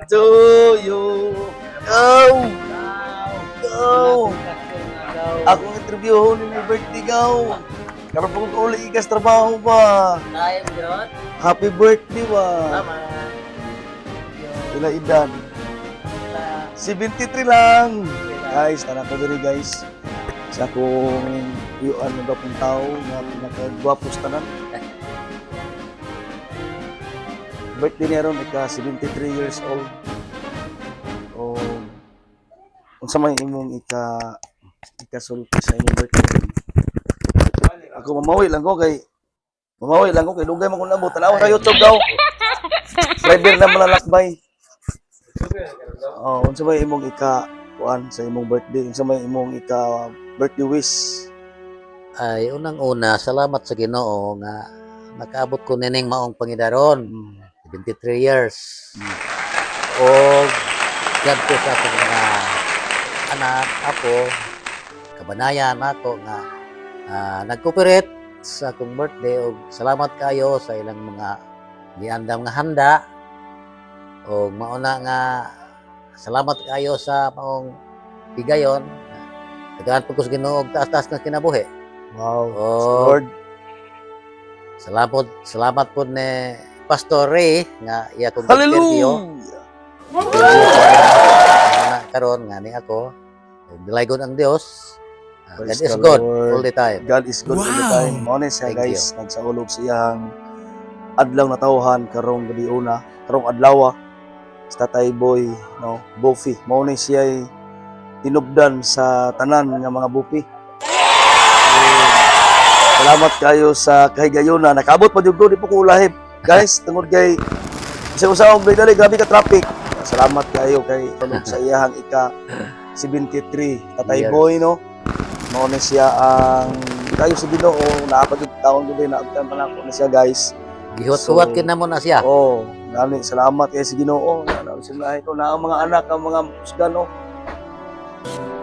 to you. Go! Go! Akong interview ni may birthday gaw. Karon po ko uli ikas trabaho ba? Tayo yun. Happy birthday ba? Tama. Ila edad? 73 lang. Guys, tanan ko diri guys. Sa akong yuan ng gapong tao nga pinakagwapo sa tanan. Birthday niya ron, ika 73 years old. O, unsa man imong ikasulti sa imong birthday. Ako mamawi lang ko kay dugay man ko namo tanaw sa YouTube daw. Driver na malalakbay. Oh, unsa may imong kuan sa imong birthday? Unsa may imong birthday wish? Ay, unang-una, salamat sa Ginoo nga nakaabot ko nining maong pangidaron. 23 years. O God ko sa akong mga anak, ako, kabanayan ako nga nag-cooperate sa akong birthday o salamat kayo sa ilang mga giandam nga handa o mauna nga salamat kayo sa maong bigayon. Tagaan po ko sa Ginoo og taas-taas na kinabuhi. Wow, Oh. Lord. Salamat po ni Pastor Ray nga iya kong interview. Hallelujah! Karon nga ni ako. Dilaygon ang Dios. God Praise is the good Lord. all the time. God is good all the time. Mao siya Thank guys, nagsaulog siyang adlaw na tawhan karong gabi una, karong adlaw sa Tatay Boy, no, Buffy. Mao ni siya tinubdan sa tanan nga mga bupi. Salamat kayo sa kahigayuna. Nakabot pa jud ko di po ko ulahib. Guys, tungod kay isa-usaong dali grabe ka traffic. Salamat kayo kay sa iyahang 73 Tatay Yes. Boy, no. Mao ni siya ang kayo sa Ginoo naapat yung taon gud naabtan pa na siya guys. Gihuwat-huwat kin namo na siya. Oh, gani salamat kay sa Ginoo. Sila ito na ang mga anak ang mga musgano.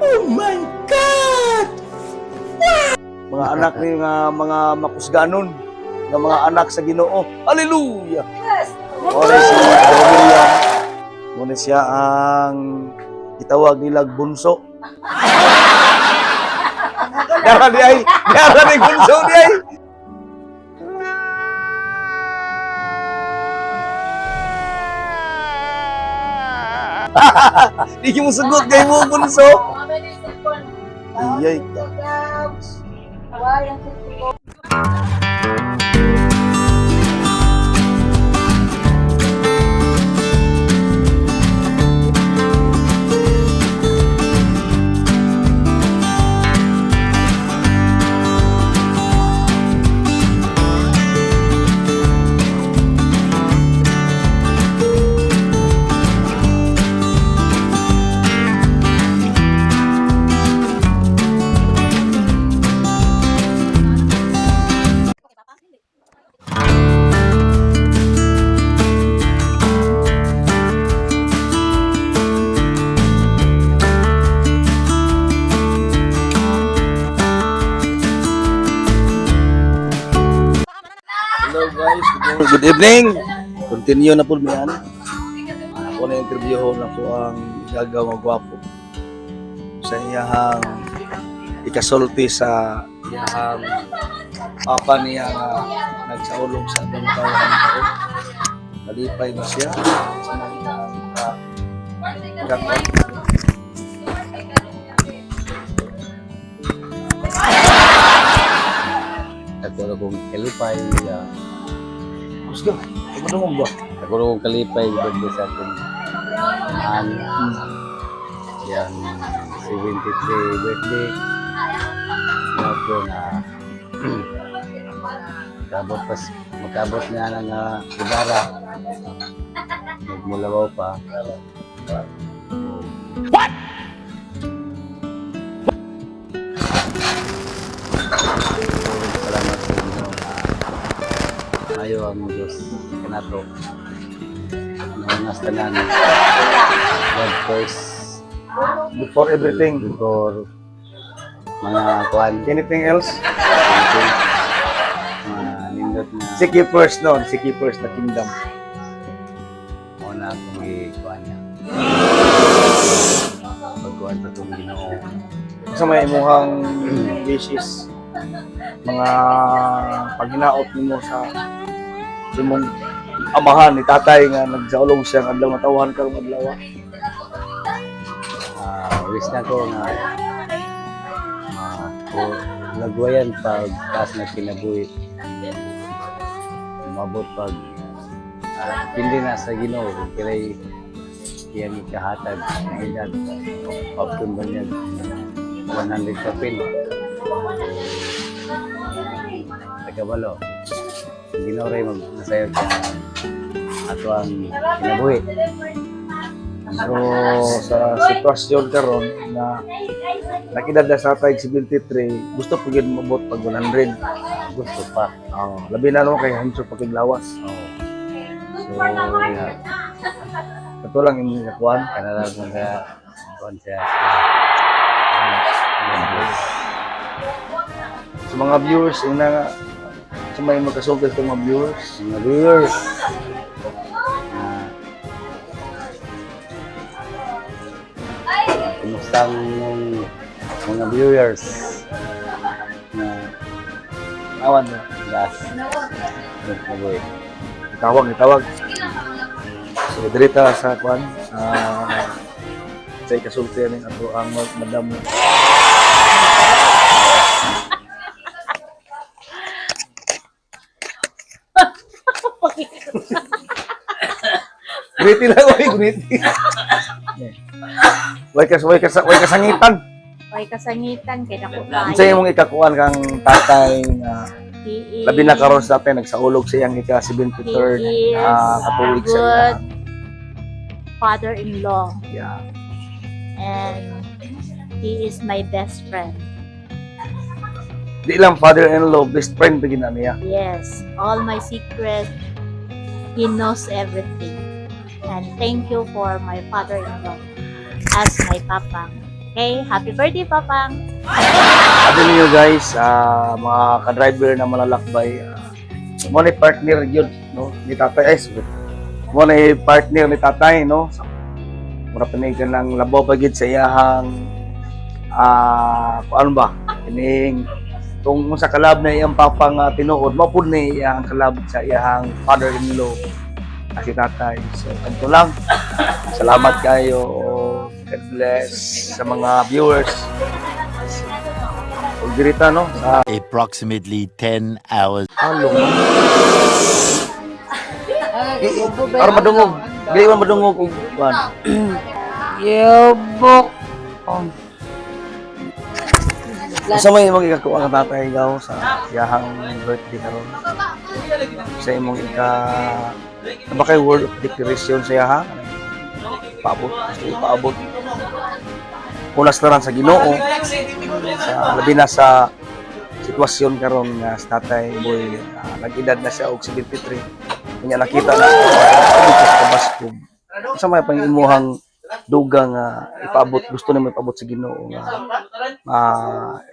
Oh my God! Mga anak ni nga mga makusganon nga mga anak sa Ginoo. Hallelujah. Ora si Dominia. Muna siya ang itawag nilang bunso. Yara ni bunso di ay. Di mo sugot kay mo bunso. Iyay ka. Hello guys, good evening. Continue na po miyan. Ako na interview na po ang gagaw nga gwapo. Sa iyahang ikasulti sa iyahang papa niya nga nagsaulog sa atong tawahan ko. Malipay na siya sa iyahang gagaw. Ako kong kalipay. Gusto, ito mo ba? Ako kong kalipay birthday sa akong yan 73 birthday. Ako na magkabot nga ng Ibarra. Nagmulawaw pa. Salamat sa inyo na ayo ang Diyos kanato. Nangas tanan. God first. Before everything. Before mga kuan. Anything else? Mga nindot na. Seek ye first, no? Seek ye first the kingdom. una akong ikuan niya. Pagkuhan sa itong Ginoo. Sa may imuhang wishes, mga paghinaot nimo sa imong amahan ni tatay nga nagsaulog siya adlaw matawhan karong adlaw. Wish na ko nga lagwayan pag taas na kinabuhi. Umabot pag hindi na sa Ginoo kung kilay iyang ikahatag ng edad. Pagkun ba niya 100 kapin. Tagabalo. Hindi na rin magnasayo ka ato ang kinabuhi. So sa sitwasyon karon na nakidad na sa tatay 73, gusto po gyud mabot pag 100. Gusto pa. Labi na naman kay Hanso pagiglawas. So ito lang yung nakuhan. Kanala kung ka kuan siya. Sa mga viewers, yun na nga. Sa may magkasulti sa mga viewers. Mga viewers. Kumusta ang mga viewers na Awan mo. gas nagkabuhi. Itawag. So, dirita sa kuhan. Sa ikasulti yan ato ang madam. Griti lang, griti. Way kasangitan. May kasangitan kay naku Sa imong ikakuan kang tatay nga He labi na karon sa atin nagsaulog sa iyang ika 73rd He is katuig sa good iya. father-in-law Yeah. and he is my best friend. Di lang father-in-law, best friend bigin na niya. Yes, all my secret, he knows everything. And thank you for my father-in-law as my papang. Okay, happy birthday, papang. Sabi niyo guys, mga ka-driver na malalakbay, mo ni partner yun, no? Ni tatay, mo ni partner ni tatay, no? Mura panigan lang labaw pagid sa iyahang ano ba? Kining kung sa kalab na iyang papang tinuod, mapud ni iyang kalab sa iyang father-in-law si tatay. So, kanto lang. Salamat kayo. God bless sa mga viewers. Dirita, no? Sa Approximately 10 hours. Along. Para madungog. Dili man madungog kung kuan. Yobok. Sa may imong ikakuha ka tatay ikaw sa iyahang birthday karon. Sa imong ano kay word of declaration sa iyaha? Paabot, gusto ipaabot. Unas na lang sa Ginoo. Sa labi na sa sitwasyon karon nga sa tatay boy nag-edad na siya og 73. Kanya nakita na sa kabaskog. Sa may pangimuhang dugang ipaabot, gusto na may ipaabot sa Ginoo nga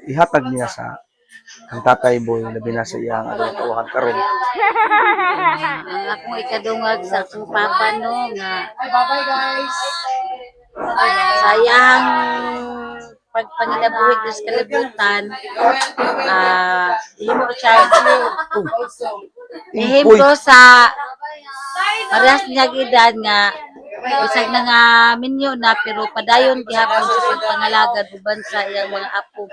ihatag niya sa kang tatay boy labi na sa iyang tuwahan karon. Ang akong ikadungag sa akong papa no nga sayang pagpanginabuhig sa kalibutan himo charge himo sa parehas niya edad nga isag na nga minyo na pero padayon gihapon sa pagpangalagad uban sa iyang mga apo.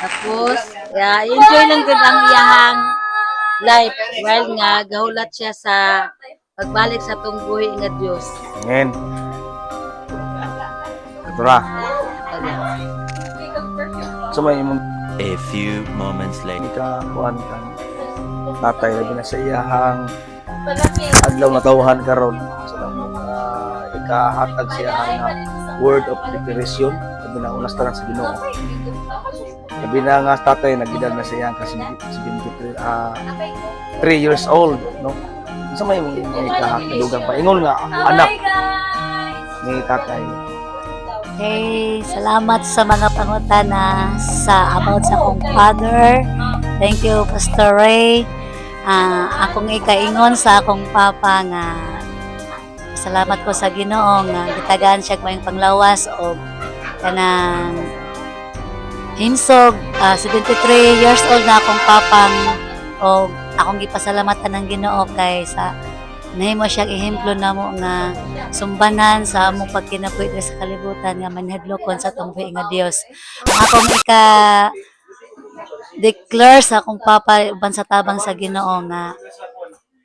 Tapos, enjoy lang gud ang iyahang life while nga gahulat siya sa pagbalik sa tunggoy nga Dios. Amen. Ito na. So may imong A few moments later. ikakuan kang tatay labi na sa iyahang adlaw na tawhan karon. So ikahatag siya ang word of declaration labi na unas tanan sa Ginoo. Labi na nga tatay nagidad na siya kasi 3 years old, no? Sa may ikahatag pa ingon nga anak ni tatay. Okay, salamat sa mga pangutana sa about sa akong father Thank you, Pastor Ray. Akong ikaingon sa akong papa nga salamat ko sa Ginoo nga gitagaan siya mayong panglawas o kanang himsog 73 years old na akong papang o akong gipasalamatan ng Ginoo kay sa nahimo siyang ehemplo namo nga sumbanan sa among pagkinabuhi sa kalibutan nga manhadlokon sa tumbuhi nga Dios. Akong declare sa akong papa uban sa tabang sa Ginoo nga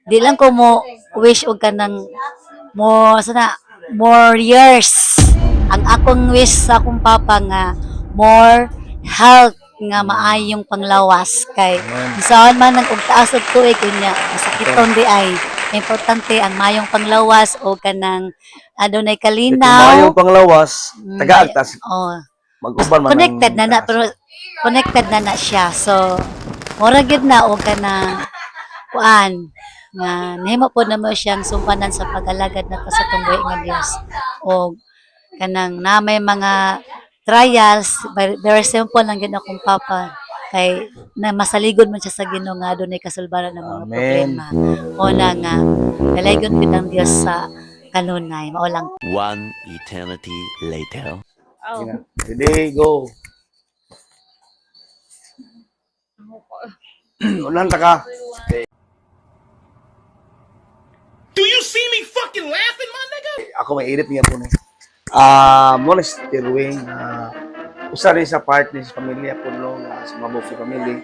di lang ko mo wish og kanang more years. Ang akong wish sa akong papa nga more health nga maayong panglawas kay saan man ang ugtaas og tuig unya masakiton di ay importante ang mayong panglawas o kanang adunay Ito kalinaw. mayong panglawas, taga-agtas. Oh, Mag-uban man connected ang na na taas. pero connected na na siya. So mura gyud na o kanang kuan nga nahimo po na mo siyang sumpanan sa pag-alagad nato sa tumbuhi nga Dios. O kanang na may mga trials, very simple lang gyud akong papa kay na masaligod man siya sa Ginoo nga adunay kasulbaran ng mga Amen. problema. Una nga dalaygon gid ang Dios sa kanunay, mao lang. One eternity later. Oh. Ready, go. Ulan ta ka. Do you see me fucking laughing, my nigga? Ako may edit niya po na. Muna si Tirwing, usa rin sa partner sa pamilya po no, sa mga Buffy family.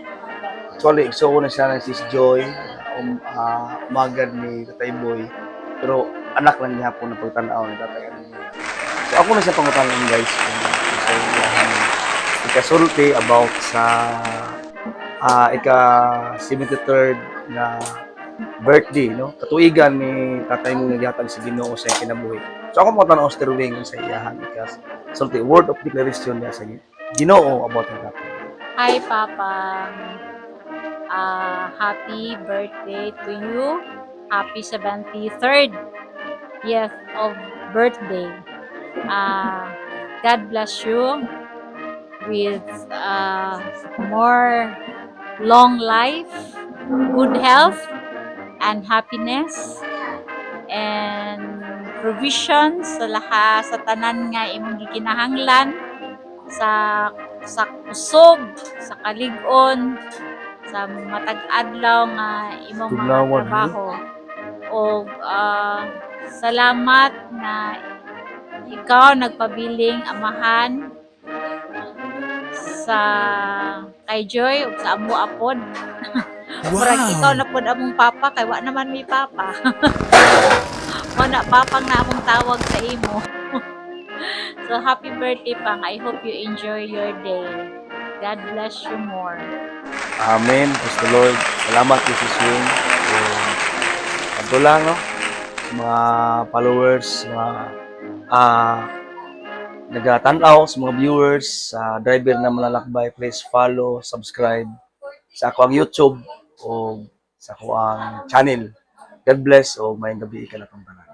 Actually, so na siya ng sis Joy, umagad ni Tatay Boy. Pero anak lang niya po na pagtanaw ni Tatay niya. So ako na siya pangutangan guys. So, ikasulti about sa ika-73rd na birthday, no? Katuigan ni tatay mo nagyatag sa Ginoo sa kinabuhi. So ako mo tanaw sa Tirwing sa iyahan because sulti word of declaration niya sa Ginoo about ang tatay. Hi, Papa. Happy birthday to you. Happy 73rd year of birthday. God bless you with more long life, good health, and happiness, and provisions sa lahat sa tanan nga imong gikinahanglan sa kusog, sa kalig-on, sa matag adlaw nga imong mga Tugnawan, trabaho. O salamat na ikaw nagpabiling amahan sa kay Joy ug sa amo apod. Murag ikaw na pod among papa kay wa naman may papa. Wala papang na among tawag sa imo. So happy birthday pang. I hope you enjoy your day. God bless you more. Amen. Praise the Lord. Salamat kay Sis Wing. So, ito lang, no? Sa mga followers, mga nagatanaw, sa mga viewers, sa driver na malalakbay, please follow, subscribe sa ako ang YouTube o sa ako ang channel. God bless o may gabi ka na pang tanan.